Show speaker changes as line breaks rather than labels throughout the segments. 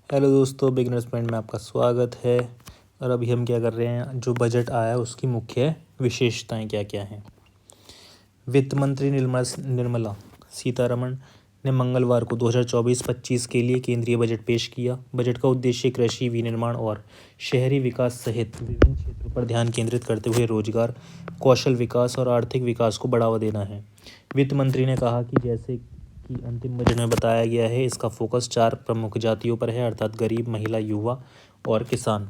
Hello दोस्तों, beginners point में आपका स्वागत है। और अभी हम क्या कर रहे हैं, जो बजट आया उसकी मुख्य विशेषताएं क्या क्या हैं। वित्त मंत्री निर्मला सीतारमण ने मंगलवार को 2024-25 के लिए केंद्रीय बजट पेश किया। बजट का उद्देश्य कृषि, विनिर्माण और शहरी विकास सहित विभिन्न क्षेत्रों पर ध्यान केंद्रित करते हुए रोजगार, कौशल विकास और आर्थिक विकास को बढ़ावा देना है। वित्त मंत्री ने कहा कि जैसे कि अंतिम बजट में बताया गया है, इसका फोकस 4 प्रमुख जातियों पर है, अर्थात गरीब, महिला, युवा और किसान।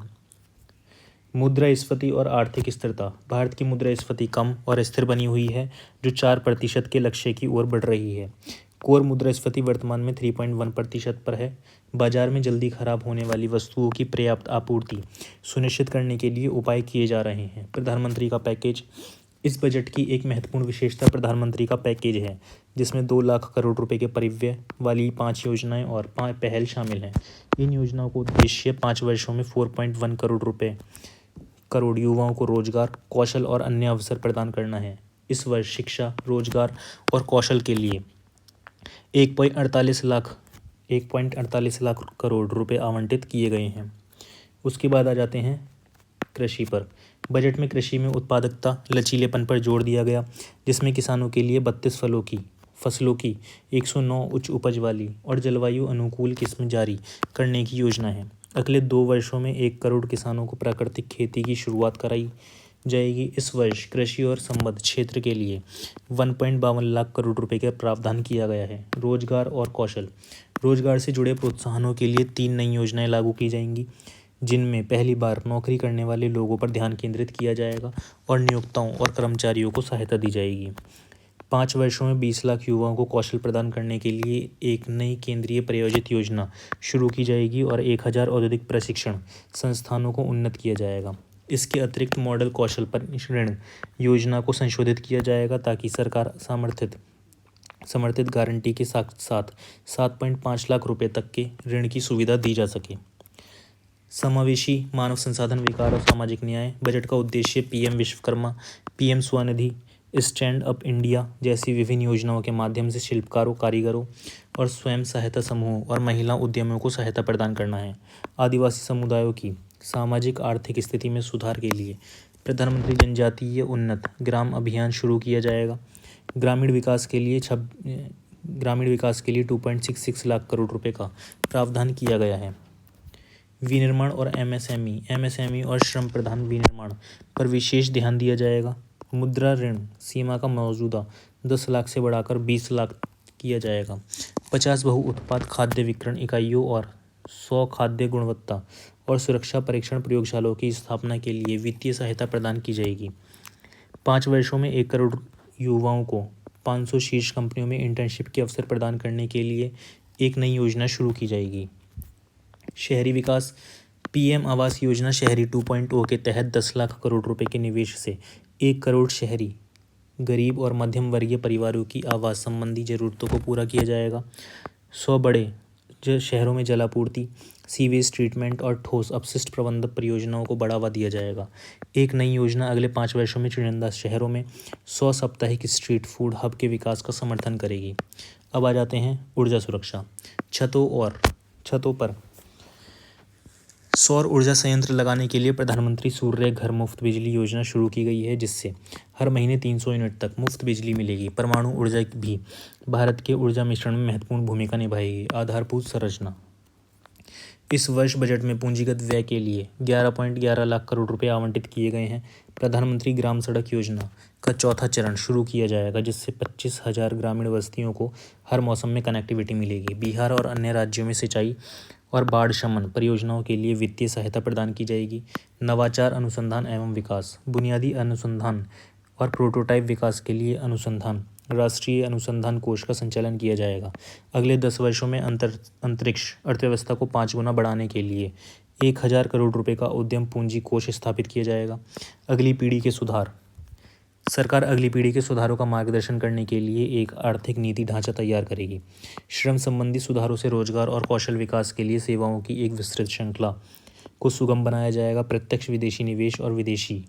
मुद्रास्फीति और आर्थिक स्थिरता। भारत की मुद्रास्फीति कम और स्थिर बनी हुई है, जो 4% के लक्ष्य की ओर बढ़ रही है। कोर मुद्रास्फीति वर्तमान में 3.1% पर है। बाजार में जल्दी खराब होने वाली वस्तुओं की पर्याप्त आपूर्ति सुनिश्चित करने के लिए उपाय किए जा रहे हैं। प्रधानमंत्री का पैकेज। इस बजट की एक महत्वपूर्ण विशेषता प्रधानमंत्री का पैकेज है, जिसमें 2 लाख करोड़ रुपए के परिव्यय वाली 5 योजनाएं और 5 पहल शामिल हैं। इन योजनाओं का उद्देश्य 5 वर्षों में 4.1 करोड़ युवाओं को रोजगार, कौशल और अन्य अवसर प्रदान करना है। इस वर्ष शिक्षा, रोजगार और कौशल के लिए 1.48 लाख करोड़ रुपए आवंटित किए गए हैं। उसके बाद आ जाते हैं कृषि पर। बजट में कृषि में उत्पादकता, लचीलेपन पर जोर दिया गया, जिसमें किसानों के लिए 32 फसलों की 109 उच्च उपज वाली और जलवायु अनुकूल किस्म जारी करने की योजना है। अगले 2 वर्षों में 1 करोड़ किसानों को प्राकृतिक खेती की शुरुआत कराई जाएगी। इस वर्ष कृषि और संबद्ध क्षेत्र के लिए 1.52 लाख करोड़ रुपए का प्रावधान किया गया है। रोजगार और कौशल। रोजगार से जुड़े प्रोत्साहनों के लिए 3 नई योजनाएं लागू की जाएंगी, जिनमें पहली बार नौकरी करने वाले लोगों पर ध्यान केंद्रित किया जाएगा और नियोक्ताओं और कर्मचारियों को सहायता दी जाएगी। 5 वर्षों में 20 लाख युवाओं को कौशल प्रदान करने के लिए एक नई केंद्रीय प्रायोजित योजना शुरू की जाएगी और 1000 औद्योगिक प्रशिक्षण संस्थानों को उन्नत किया जाएगा। इसके अतिरिक्त मॉडल कौशल पर ऋण योजना को संशोधित किया जाएगा, ताकि सरकार समर्थित गारंटी के साथ 7.5 लाख रुपए तक के ऋण की सुविधा दी जा सके। समावेशी मानव संसाधन विकास और सामाजिक न्याय। बजट का उद्देश्य PM Vishwakarma, PM Svanidhi, stand up India जैसी विभिन्न योजनाओं के माध्यम से शिल्पकारों, कारीगरों और स्वयं सहायता समूहों और महिला उद्यमियों को सहायता प्रदान करना है। आदिवासी समुदायों की सामाजिक आर्थिक स्थिति में सुधार के लिए प्रधानमंत्री जनजातीय उन्नत ग्राम अभियान शुरू किया जाएगा। ग्रामीण विकास के लिए 2.66 लाख करोड़ रुपए का प्रावधान किया गया है। विनिर्माण और एमएसएमई और श्रम प्रधान विनिर्माण पर विशेष ध्यान दिया जाएगा। मुद्रा ऋण सीमा का मौजूदा 10 लाख से बढ़ाकर 20 लाख किया जाएगा। 50 बहु उत्पाद खाद्य वितरण इकाइयों और 100 खाद्य गुणवत्ता और सुरक्षा परीक्षण प्रयोगशालाओं की स्थापना के लिए वित्तीय सहायता प्रदान की जाएगी। 5 वर्षों में 1 करोड़ युवाओं को 500 शीर्ष कंपनियों में इंटर्नशिप के अवसर प्रदान करने के लिए एक नई योजना शुरू की जाएगी। शहरी विकास। पीएम आवास योजना शहरी 2.0 के तहत 10 लाख करोड़ रुपए के निवेश से 1 करोड़ शहरी गरीब और मध्यम वर्गीय परिवारों की आवास संबंधी जरूरतों को पूरा किया जाएगा। 100 बड़े शहरों में जलापूर्ति, सीवेज ट्रीटमेंट और ठोस अपशिष्ट प्रबंधन परियोजनाओं को बढ़ावा दिया जाएगा। एक नई योजना अगले 5 वर्षों में चुनिंदा शहरों में 100 साप्ताहिक स्ट्रीट फूड हब के विकास का समर्थन करेगी। अब आ जाते हैं ऊर्जा सुरक्षा। छतों पर सौर ऊर्जा संयंत्र लगाने के लिए प्रधानमंत्री सूर्य घर मुफ्त बिजली योजना शुरू की गई है, जिससे हर महीने 300 यूनिट तक मुफ्त बिजली मिलेगी। परमाणु ऊर्जा भी भारत के ऊर्जा मिश्रण में महत्वपूर्ण भूमिका निभाएगी। आधारभूत संरचना। इस वर्ष बजट में पूंजीगत व्यय के लिए 11.11 लाख करोड़ रुपए आवंटित किए गए हैं। प्रधानमंत्री ग्राम सड़क योजना का चौथा चरण शुरू किया जाएगा, जिससे 25,000 ग्रामीण बस्तियों को हर मौसम में कनेक्टिविटी मिलेगी। बिहार और अन्य राज्यों में सिंचाई और बाढ़ शमन परियोजनाओं के लिए वित्तीय सहायता प्रदान की जाएगी। नवाचार, अनुसंधान एवं विकास। बुनियादी अनुसंधान और प्रोटोटाइप विकास के लिए अनुसंधान राष्ट्रीय अनुसंधान कोष का संचालन किया जाएगा। अगले 10 वर्षों में अंतरिक्ष अर्थव्यवस्था को 5 गुना बढ़ाने के लिए 1000 करोड़ रुपए का उद्यम पूंजी कोष स्थापित किया जाएगा। अगली पीढ़ी के सुधार। सरकार अगली पीढ़ी के सुधारों का मार्गदर्शन करने के लिए एक आर्थिक नीति ढांचा तैयार करेगी। श्रम संबंधी सुधारों से रोजगार और कौशल विकास के लिए सेवाओं की एक विस्तृत श्रृंखला को सुगम बनाया जाएगा। प्रत्यक्ष विदेशी निवेश और विदेशी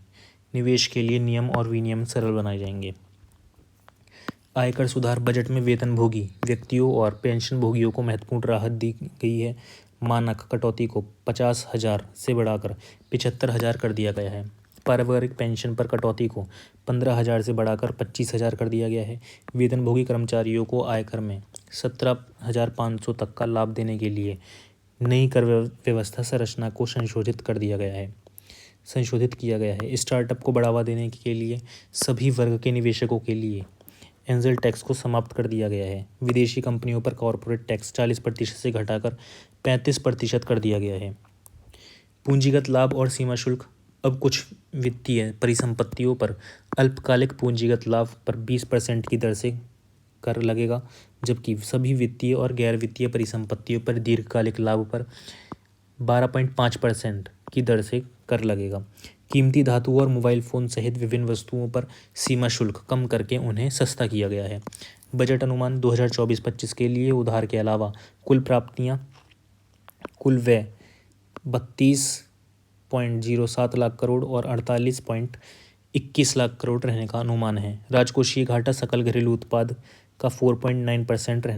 निवेश के लिए नियम और विनियम सरल बनाए जाएंगे। आयकर सुधार। बजट में वेतनभोगी व्यक्तियों और पेंशनभोगियों को महत्वपूर्ण राहत दी गई है। मानक कटौती को 50,000 से बढ़ाकर 75,000 कर दिया गया है। पारिवारिक पेंशन पर कटौती को 15,000 से बढ़ाकर 25,000 कर दिया गया है। वेतनभोगी कर्मचारियों को आयकर में 17,500 तक का लाभ देने के लिए नई कर व्यवस्था संरचना को संशोधित किया गया है। स्टार्टअप को बढ़ावा देने के लिए सभी वर्ग के निवेशकों के लिए एंजल टैक्स को समाप्त कर दिया गया है। विदेशी कंपनियों पर कॉरपोरेट टैक्स 40% से घटाकर 35% कर दिया गया है। पूंजीगत लाभ और सीमा शुल्क। अब कुछ वित्तीय परिसंपत्तियों पर अल्पकालिक पूंजीगत लाभ पर 20% की दर से कर लगेगा, जबकि सभी वित्तीय और गैर वित्तीय परिसंपत्तियों पर दीर्घकालिक लाभ पर 12.5% की दर से कर लगेगा। कीमती धातु और मोबाइल फ़ोन सहित विभिन्न वस्तुओं पर सीमा शुल्क कम करके उन्हें सस्ता किया गया है। बजट अनुमान 2024-25 के लिए उधार के अलावा कुल प्राप्तियां कुल व्यय 32.07 लाख करोड़ और 48.21 लाख करोड़ रहने का अनुमान है। राजकोषीय घाटा सकल घरेलू उत्पाद का 4.9% रहने